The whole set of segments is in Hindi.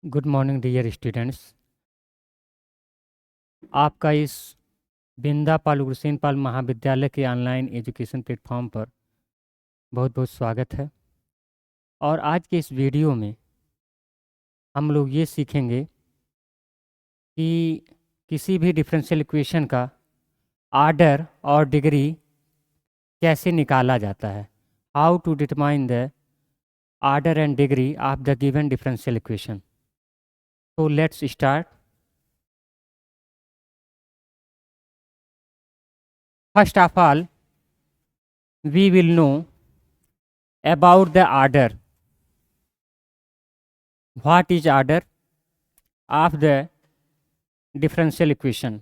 Good morning dear students. आपका इस बिंदा पाल उग्रसेन पाल महाविद्यालय के ऑनलाइन एजुकेशन प्लेटफॉर्म पर बहुत बहुत स्वागत है। और आज के इस वीडियो में हम लोग ये सीखेंगे कि किसी भी डिफरेंशियल इक्वेशन का आर्डर और डिग्री कैसे निकाला जाता है। How to determine the order and degree of the given differential equation. तो let's start. First of all, we will know about the order. What is order of the differential equation?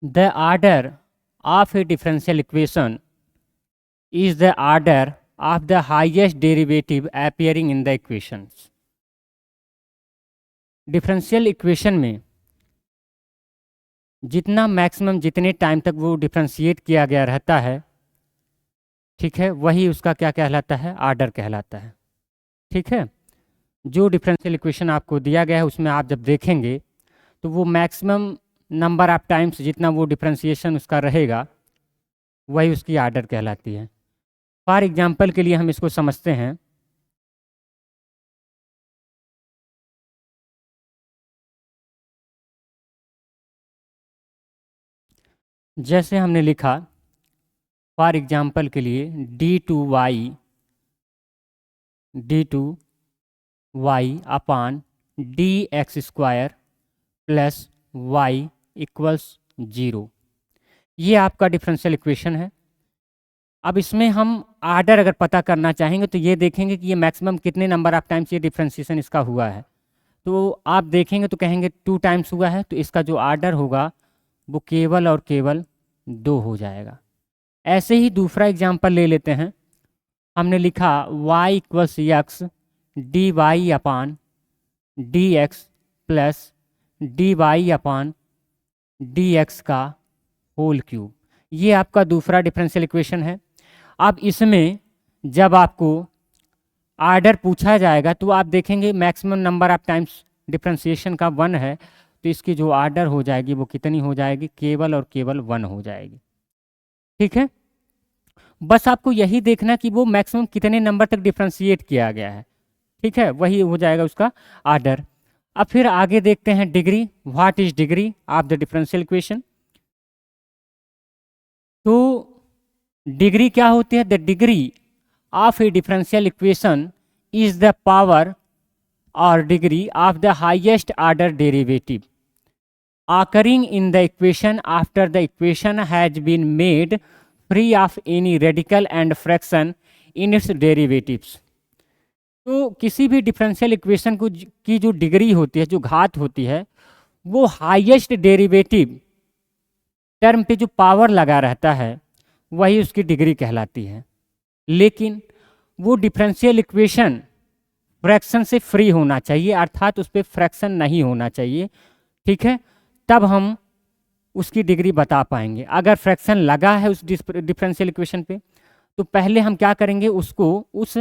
The order of a differential equation is the order of the highest derivative appearing in the equations. Differential equation में जितना मैक्सिमम जितने टाइम तक वो डिफ्रेंशिएट किया गया रहता है, ठीक है, वही उसका क्या कहलाता है? आर्डर कहलाता है। ठीक है, जो डिफरेंशियल इक्वेशन आपको दिया गया है उसमें आप जब देखेंगे तो वो मैक्सिमम नंबर ऑफ टाइम्स जितना वो डिफ्रेंशिएशन उसका रहेगा वही उसकी आर्डर कहलाती है। फॉर एग्जांपल के लिए हम इसको समझते हैं। जैसे हमने लिखा फॉर एग्जांपल के लिए d2y अपान dx² प्लस y इक्वल्स 0। ये आपका डिफरेंशियल इक्वेशन है। अब इसमें हम आर्डर अगर पता करना चाहेंगे तो ये देखेंगे कि ये मैक्सिमम कितने नंबर ऑफ टाइम्स ये डिफरेंशिएशन इसका हुआ है। तो आप देखेंगे तो कहेंगे 2 टाइम्स हुआ है, तो इसका जो आर्डर होगा वो केवल और केवल 2 हो जाएगा। ऐसे ही दूसरा एग्जांपल ले लेते हैं। हमने लिखा y इक्वल्स x dy अपान dx प्लस dy अपान dx का होल क्यूब। ये आपका दूसरा डिफरेंशियल इक्वेशन है। अब इसमें जब आपको आर्डर पूछा जाएगा तो आप देखेंगे maximum number of times differentiation का 1 है, तो इसकी जो आर्डर हो जाएगी वो कितनी हो जाएगी? केवल और केवल 1 हो जाएगी। ठीक है, बस आपको यही देखना कि वो मैक्सिमम कितने नंबर तक डिफरेंशिएट किया गया है। ठीक है, वही हो जाएगा उसका आर्डर। अब फिर आगे देखते हैं degree. What is degree of the differential equation? तो डिग्री क्या होती है? The degree of a differential equation is the power और degree of the highest order derivative occurring in the equation after the equation has been made free of any radical and fraction in its derivatives। तो किसी भी डिफरेंशियल इक्वेशन को की जो डिग्री होती है, जो घात होती है, वो हाईएस्ट डेरिवेटिव टर्म पे जो पावर लगा रहता है वही उसकी डिग्री कहलाती है। लेकिन वो डिफरेंशियल इक्वेशन फ्रैक्शन से फ्री होना चाहिए, अर्थात उस पर फ्रैक्शन नहीं होना चाहिए। ठीक है, तब हम उसकी डिग्री बता पाएंगे। अगर फ्रैक्शन लगा है उस डिफरेंशियल इक्वेशन पे तो पहले हम क्या करेंगे? उसको उस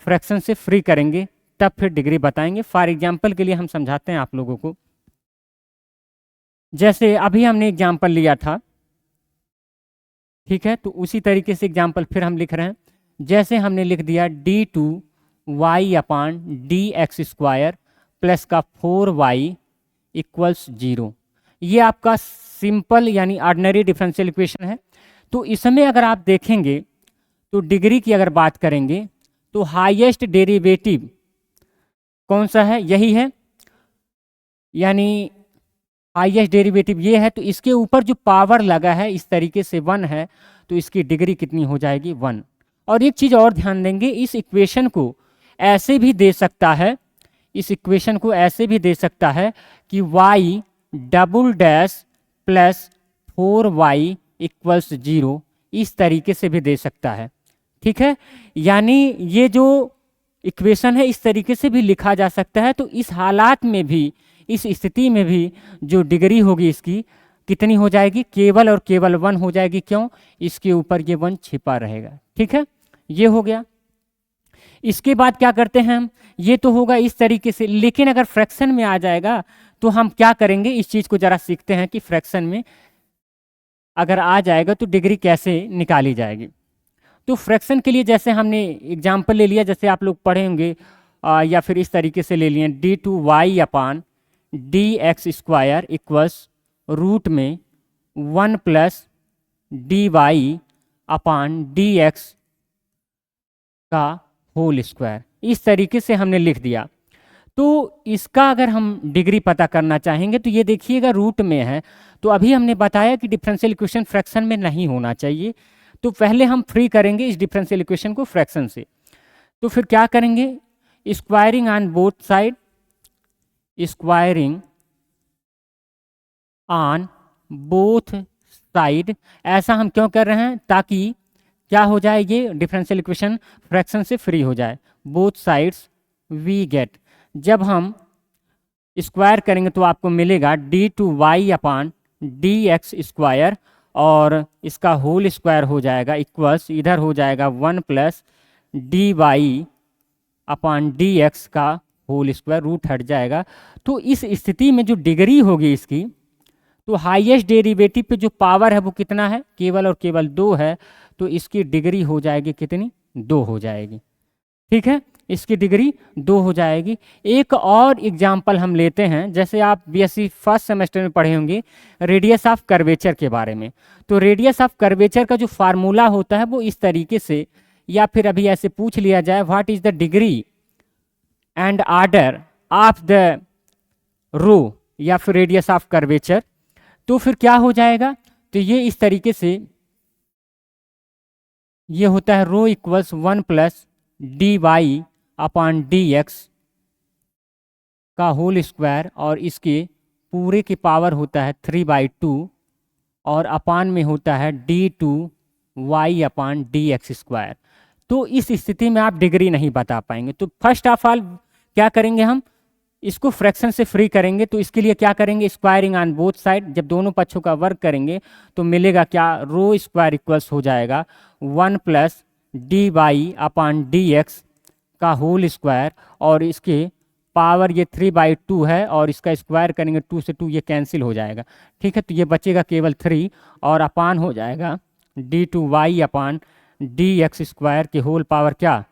फ्रैक्शन से फ्री करेंगे, तब फिर डिग्री बताएंगे। फॉर एग्जांपल के लिए हम समझाते हैं आप लोगों को। जैसे अभी हमने एग्जांपल लिया था, ठीक है, तो उसी तरीके से एग्जांपल फिर हम लिख रहे हैं। जैसे हमने लिख दिया d2y अपान dx² प्लस का 4y इक्वल्स 0। ये आपका सिंपल यानी ऑर्डिनरी डिफरेंशियल इक्वेशन है। तो इसमें अगर आप देखेंगे तो डिग्री की अगर बात करेंगे तो हाईएस्ट डेरिवेटिव कौन सा है? यही है, यानी हाईएस्ट डेरिवेटिव ये है। तो इसके ऊपर जो पावर लगा है इस तरीके से 1 है, तो इसकी डिग्री कितनी हो जाएगी? 1। और एक चीज़ और ध्यान देंगे, इस इक्वेशन को ऐसे भी दे सकता है, इस इक्वेशन को ऐसे भी दे सकता है कि y double dash plus 4y equals 0, इस तरीके से भी दे सकता है। ठीक है, यानी ये जो इक्वेशन है इस तरीके से भी लिखा जा सकता है। तो इस हालात में भी, इस स्थिति में भी जो डिग्री होगी इसकी कितनी हो जाएगी? केवल और केवल 1 हो जाएगी। क्यों? इसके ऊपर ये 1 छिपा रहेगा। ठीक है, ये हो गया। इसके बाद क्या करते हैं हम, ये तो होगा इस तरीके से, लेकिन अगर फ्रैक्शन में आ जाएगा तो हम क्या करेंगे, इस चीज़ को ज़रा सीखते हैं कि फ्रैक्शन में अगर आ जाएगा तो डिग्री कैसे निकाली जाएगी। तो फ्रैक्शन के लिए जैसे हमने एग्जाम्पल ले लिया, जैसे आप लोग पढ़े होंगे या फिर इस तरीके से ले लिए, d/y अपान dx² इक्वल्स रूट में 1 प्लस dy अपान dx का होल स्क्वायर, इस तरीके से हमने लिख दिया। तो इसका अगर हम डिग्री पता करना चाहेंगे तो ये देखिएगा रूट में है, तो अभी हमने बताया कि डिफरेंशियल इक्वेशन फ्रैक्शन में नहीं होना चाहिए, तो पहले हम फ्री करेंगे इस डिफरेंशियल इक्वेशन को फ्रैक्शन से। तो फिर क्या करेंगे, squaring on both side, squaring on both side. ऐसा हम क्यों कर रहे हैं, ताकि क्या हो जाए, ये डिफरेंशियल इक्वेशन फ्रैक्शन से फ्री हो जाए। बोथ साइड्स वी गेट, जब हम स्क्वायर करेंगे तो आपको मिलेगा d/y अपान dx² और इसका होल स्क्वायर हो जाएगा इक्वल्स, इधर हो जाएगा 1 प्लस dy अपान dx का होल स्क्वायर, रूट हट जाएगा। तो इस स्थिति में जो डिग्री होगी इसकी, तो हाईएस्ट डेरिवेटिव पे जो पावर है वो कितना है, केवल और केवल 2 है, तो इसकी डिग्री हो जाएगी कितनी, 2 हो जाएगी। ठीक है, इसकी डिग्री 2 हो जाएगी। एक और एग्जाम्पल हम लेते हैं, जैसे आप बीएससी फर्स्ट सेमेस्टर में पढ़े होंगे रेडियस ऑफ कर्वेचर के बारे में। तो रेडियस ऑफ कर्वेचर का जो फार्मूला होता है वो इस तरीके से, या फिर अभी ऐसे पूछ लिया जाए, what is the degree and order of the row या फिर रेडियस ऑफ कर्वेचर, तो फिर क्या हो जाएगा, तो ये इस तरीके से ये होता है रो इक्वल्स 1 प्लस dy अपान dx का होल स्क्वायर, और इसके पूरे की पावर होता है 3/2 और अपान में होता है d/y अपान dx²। तो इस स्थिति में आप डिग्री नहीं बता पाएंगे। तो फर्स्ट ऑफ ऑल क्या करेंगे, हम इसको फ्रैक्शन से फ्री करेंगे। तो इसके लिए क्या करेंगे, स्क्वायरिंग ऑन बोथ साइड, जब दोनों पक्षों का वर्क करेंगे तो मिलेगा क्या, रो स्क्वायर इक्वल्स हो जाएगा 1 प्लस dy अपान dx का होल स्क्वायर, और इसके पावर ये 3/2 है, और इसका स्क्वायर करेंगे 2 से 2 ये कैंसिल हो जाएगा। ठीक है, तो ये बचेगा केवल 3 और अपान हो जाएगा d/y अपान dx² के होल पावर क्या,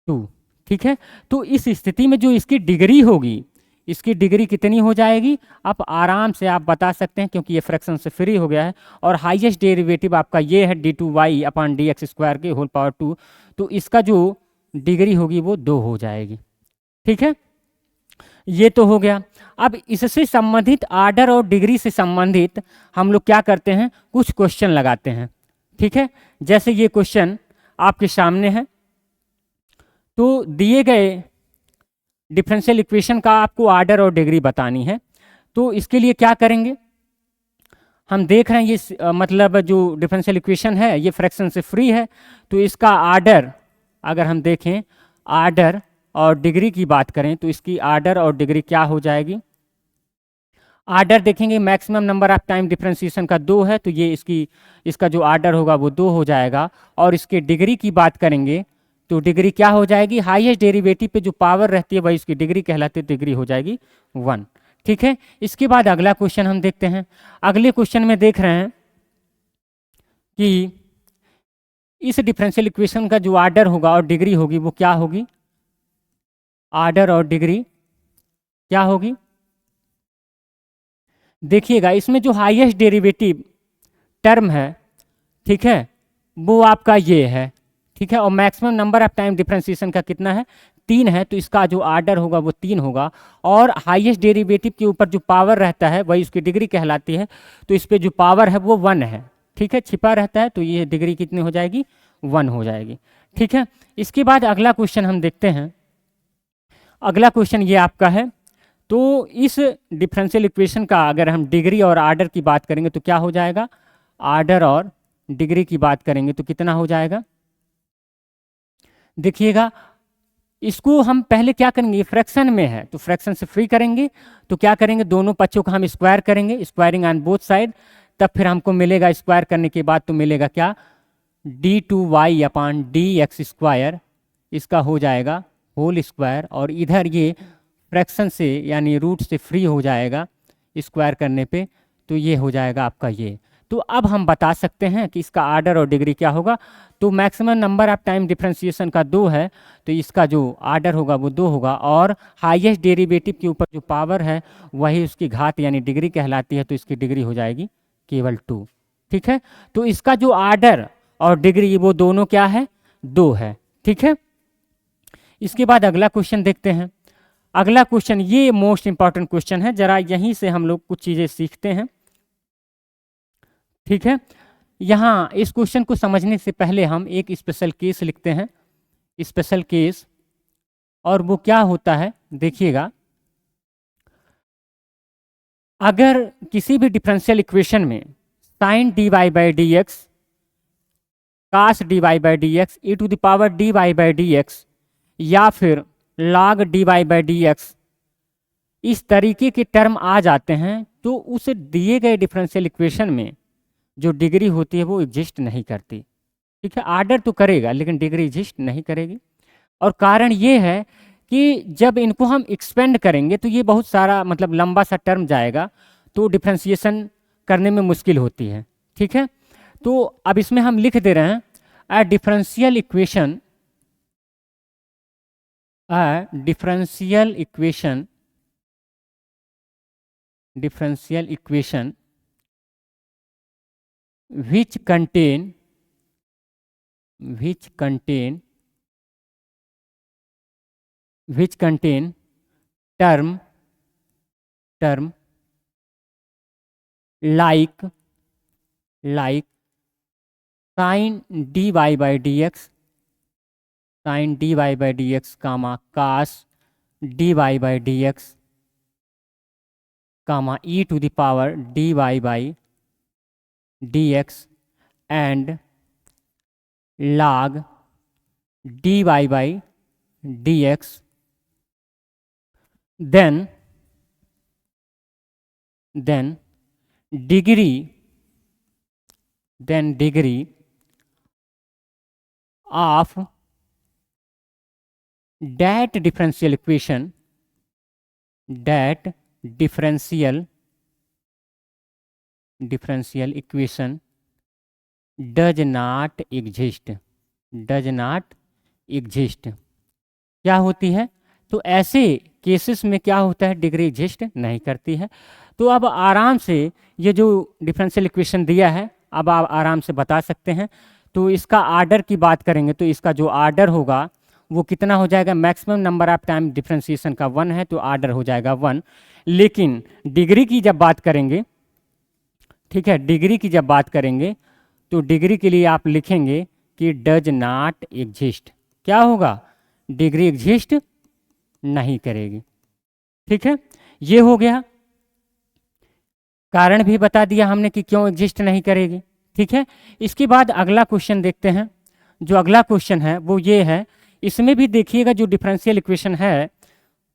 2। ठीक है, तो इस स्थिति में जो इसकी डिग्री होगी, इसकी डिग्री कितनी हो जाएगी, आप आराम से आप बता सकते हैं, क्योंकि ये फ्रैक्शन से फ्री हो गया है, और हाईएस्ट डेरिवेटिव आपका ये है d/y अपान dx² के होल पावर 2, तो इसका जो डिग्री होगी वो 2 हो जाएगी। ठीक है, ये तो हो गया। अब इससे संबंधित आर्डर और डिग्री से संबंधित हम लोग क्या करते हैं, कुछ क्वेश्चन लगाते हैं। ठीक है, जैसे ये क्वेश्चन आपके सामने है, तो दिए गए डिफरेंशियल इक्वेशन का आपको आर्डर और डिग्री बतानी है। तो इसके लिए क्या करेंगे, हम देख रहे हैं ये मतलब जो डिफरेंशियल इक्वेशन है ये फ्रैक्शन से फ्री है, तो इसका आर्डर अगर हम देखें, आर्डर और डिग्री की बात करें, तो इसकी आर्डर और डिग्री क्या हो जाएगी। आर्डर देखेंगे, maximum number of time differentiation का 2 है, तो ये इसका जो आर्डर होगा वो 2 हो जाएगा। और इसके डिग्री की बात करेंगे तो डिग्री क्या हो जाएगी, हाईएस्ट डेरिवेटिव पे जो पावर रहती है वही इसकी डिग्री कहलाती है, डिग्री हो जाएगी 1। ठीक है, इसके बाद अगला क्वेश्चन हम देखते हैं। अगले क्वेश्चन में देख रहे हैं कि इस डिफरेंशियल इक्वेशन का जो आर्डर होगा और डिग्री होगी वो क्या होगी, आर्डर और डिग्री क्या होगी। देखिएगा, इसमें जो हाईएस्ट डेरिवेटिव टर्म है, ठीक है, वो आपका ये है। ठीक है, और maximum number of time differentiation का कितना है, 3 है, तो इसका जो आर्डर होगा वो 3 होगा। और हाईएस्ट डेरिवेटिव के ऊपर जो पावर रहता है वही उसकी डिग्री कहलाती है, तो इस पर जो पावर है वो 1 है। ठीक है, छिपा रहता है, तो ये डिग्री कितनी हो जाएगी, 1 हो जाएगी। ठीक है, इसके बाद अगला क्वेश्चन हम देखते हैं। अगला क्वेश्चन ये आपका है, तो इस डिफरेंशियल इक्वेशन का अगर हम डिग्री और आर्डर की बात करेंगे तो क्या हो जाएगा, आर्डर और डिग्री की बात करेंगे तो कितना हो जाएगा। देखिएगा, इसको हम पहले क्या करेंगे, फ्रैक्शन में है तो फ्रैक्शन से फ्री करेंगे, तो क्या करेंगे, दोनों पक्षों का हम स्क्वायर करेंगे, स्क्वायरिंग ऑन बोथ साइड, तब फिर हमको मिलेगा, स्क्वायर करने के बाद तो मिलेगा क्या, d/y अपान dx² इसका हो जाएगा होल स्क्वायर, और इधर ये फ्रैक्शन से यानी रूट से फ्री हो जाएगा स्क्वायर करने पे, तो ये हो जाएगा आपका ये। तो अब हम बता सकते हैं कि इसका आर्डर और डिग्री क्या होगा। तो maximum number of time differentiation का 2 है, तो इसका जो आर्डर होगा वो 2 होगा, और हाईएस्ट डेरिवेटिव के ऊपर जो पावर है वही उसकी घात यानी डिग्री कहलाती है, तो इसकी डिग्री हो जाएगी केवल 2। ठीक है, तो इसका जो आर्डर और डिग्री वो दोनों क्या है, 2 है। ठीक है, इसके बाद अगला क्वेश्चन देखते हैं। अगला क्वेश्चन ये मोस्ट इंपॉर्टेंट क्वेश्चन है, जरा यहीं से हम लोग कुछ चीज़ें सीखते हैं। ठीक है, यहाँ इस क्वेश्चन को समझने से पहले हम एक स्पेशल केस लिखते हैं, स्पेशल केस, और वो क्या होता है देखिएगा। अगर किसी भी डिफरेंशियल इक्वेशन में sine d y by d x, cos d y by d x, e to the power d y by d x, या फिर log d y by d x, इस तरीके के टर्म आ जाते हैं, तो उस दिए गए डिफरेंशियल इक्वेशन में जो डिग्री होती है वो एग्जिस्ट नहीं करती। ठीक है, आर्डर तो करेगा लेकिन डिग्री एग्जिस्ट नहीं करेगी। और कारण ये है कि जब इनको हम एक्सपेंड करेंगे तो ये बहुत सारा मतलब लंबा सा टर्म जाएगा, तो डिफरेंशिएशन करने में मुश्किल होती है। ठीक है, तो अब इसमें हम लिख दे रहे हैं a differential equation, differential equation which contain term like sin dy by dx, comma cos dy by dx, comma e to the power dy by dx, and log dy by dx, then degree of that differential equation does not exist। क्या होती है, तो ऐसे केसेस में क्या होता है, डिग्री एग्जिस्ट नहीं करती है। तो अब आराम से ये जो डिफरेंशियल इक्वेशन दिया है अब आप आराम से बता सकते हैं। तो इसका आर्डर की बात करेंगे तो इसका जो आर्डर होगा वो कितना हो जाएगा, maximum number of time differentiation का 1 है, तो आर्डर हो जाएगा 1। लेकिन डिग्री की जब बात करेंगे, ठीक है, डिग्री की जब बात करेंगे तो डिग्री के लिए आप लिखेंगे कि डज नॉट एग्जिस्ट। क्या होगा, डिग्री एग्जिस्ट नहीं करेगी। ठीक है, ये हो गया, कारण भी बता दिया हमने कि क्यों एग्जिस्ट नहीं करेगी। ठीक है, इसके बाद अगला क्वेश्चन देखते हैं। जो अगला क्वेश्चन है वो ये है, इसमें भी देखिएगा जो डिफरेंशियल इक्वेशन है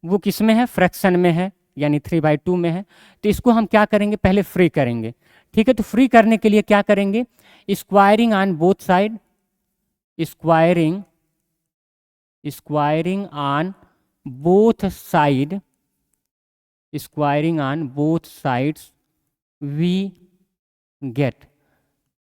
वो किस में है, फ्रैक्शन में है, यानी 3/2 में है। तो इसको हम क्या करेंगे, पहले फ्री करेंगे। ठीक है, तो फ्री करने के लिए क्या करेंगे, squaring on both side, squaring on both sides we get,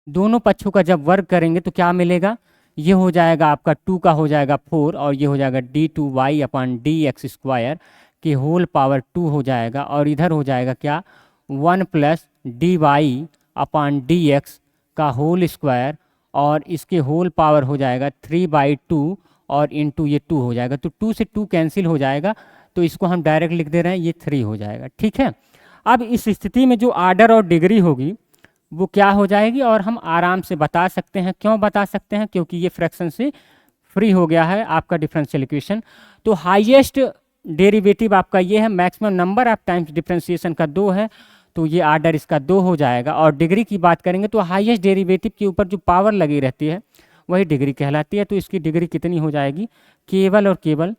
दोनों पक्षों का जब वर्ग करेंगे तो क्या मिलेगा, ये हो जाएगा आपका 2 का हो जाएगा 4, और ये हो जाएगा d2y/dx² के होल पावर 2 हो जाएगा, और इधर हो जाएगा क्या 1 + dy/dx का होल स्क्वायर, और इसके होल पावर हो जाएगा 3/2 और इंटू ये 2 हो जाएगा। तो 2 से 2 कैंसिल हो जाएगा, तो इसको हम डायरेक्ट लिख दे रहे हैं, ये 3 हो जाएगा। ठीक है, अब इस स्थिति में जो आर्डर और डिग्री होगी वो क्या हो जाएगी, और हम आराम से बता सकते हैं। क्यों बता सकते हैं, क्योंकि ये फ्रैक्शन से फ्री हो गया है आपका डिफरेंशियल इक्वेशन। तो हाईएस्ट डेरिवेटिव आपका ये है, maximum number of times differentiation का 2 है, तो ये आर्डर इसका 2 हो जाएगा। और डिग्री की बात करेंगे तो हाईएस्ट डेरिवेटिव के ऊपर जो पावर लगी रहती है वही डिग्री कहलाती है, तो इसकी डिग्री कितनी हो जाएगी, केवल और केवल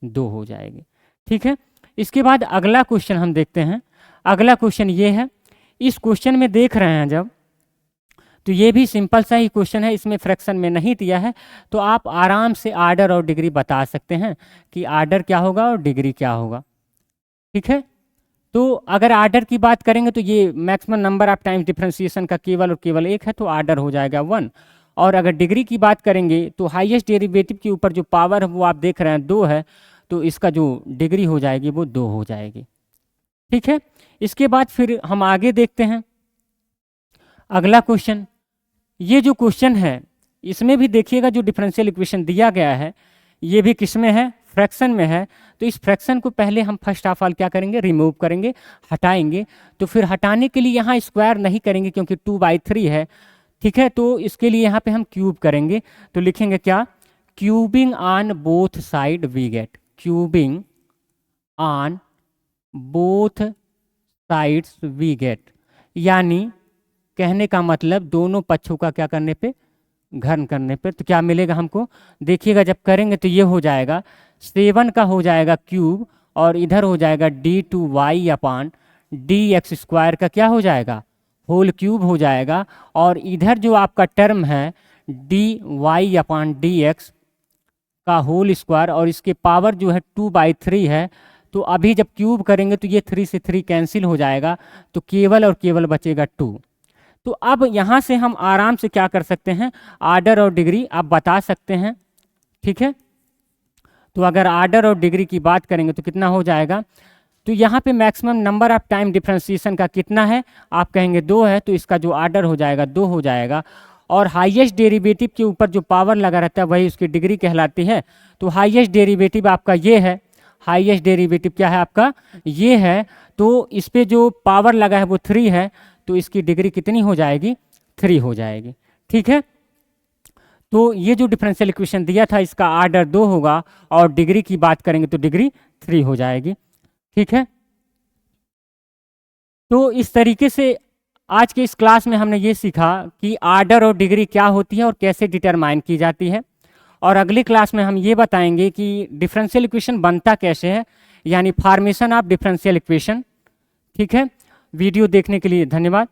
2 हो जाएगी। ठीक है, इसके बाद अगला क्वेश्चन हम देखते हैं। अगला क्वेश्चन ये है, इस क्वेश्चन में देख रहे हैं जब, तो ये भी सिंपल सा ही क्वेश्चन है, इसमें फ्रैक्शन में नहीं दिया है, तो आप आराम से आर्डर और डिग्री बता सकते हैं कि आर्डर क्या होगा और डिग्री क्या होगा। ठीक है, तो अगर आर्डर की बात करेंगे तो ये maximum number of times differentiation का केवल और केवल एक है, तो आर्डर हो जाएगा 1। और अगर डिग्री की बात करेंगे तो हाईएस्ट डेरिवेटिव के ऊपर जो पावर है वो आप देख रहे हैं 2 है, तो इसका जो डिग्री हो जाएगी वो 2 हो जाएगी। ठीक है, इसके बाद फिर हम आगे देखते हैं अगला क्वेश्चन। ये जो क्वेश्चन है इसमें भी देखिएगा जो डिफरेंशियल इक्वेशन दिया गया है ये भी किस में है, फ्रैक्शन में है। तो इस फ्रैक्शन को पहले हम फर्स्ट ऑफ ऑल क्या करेंगे, रिमूव करेंगे, हटाएंगे। तो फिर हटाने के लिए यहाँ स्क्वायर नहीं करेंगे क्योंकि 2/3 है। ठीक है, तो इसके लिए यहाँ पे हम क्यूब करेंगे, तो लिखेंगे क्या, cubing on both side we get, cubing on both sides we get, यानी कहने का मतलब दोनों पक्षों का क्या करने पे, घन करने पर। तो क्या मिलेगा हमको, देखिएगा जब करेंगे तो ये हो जाएगा 7 का हो जाएगा क्यूब और इधर हो जाएगा d/dx² का क्या हो जाएगा, होल क्यूब हो जाएगा। और इधर जो आपका टर्म है dy/dx का होल स्क्वायर और इसके पावर जो है 2/3 है। तो अभी जब क्यूब करेंगे तो ये 3 से 3 कैंसिल हो जाएगा, तो केवल और केवल बचेगा 2। तो अब यहाँ से हम आराम से क्या कर सकते हैं, आर्डर और डिग्री आप बता सकते हैं। ठीक है, तो अगर आर्डर और डिग्री की बात करेंगे तो कितना हो जाएगा, तो यहाँ पे maximum number of time differentiation का कितना है, आप कहेंगे 2 है, तो इसका जो आर्डर हो जाएगा 2 हो जाएगा। और हाईएस्ट डेरिवेटिव के ऊपर जो पावर लगा रहता है वही उसकी डिग्री कहलाती है। तो हाईएस्ट डेरिवेटिव आपका ये है, हाईएस्ट डेरिवेटिव क्या है आपका, ये है। तो इस पे जो पावर लगा है वो 3 है, तो इसकी डिग्री कितनी हो जाएगी, 3 हो जाएगी। ठीक है, तो ये जो डिफरेंशियल इक्वेशन दिया था इसका आर्डर 2 होगा और डिग्री की बात करेंगे तो डिग्री 3 हो जाएगी। ठीक है, तो इस तरीके से आज के इस क्लास में हमने ये सीखा कि आर्डर और डिग्री क्या होती है और कैसे डिटरमाइन की जाती है। और अगली क्लास में हम ये बताएंगे कि डिफरेंशियल इक्वेशन बनता कैसे है, यानी फॉर्मेशन ऑफ डिफरेंशियल इक्वेशन। ठीक है, वीडियो देखने के लिए धन्यवाद।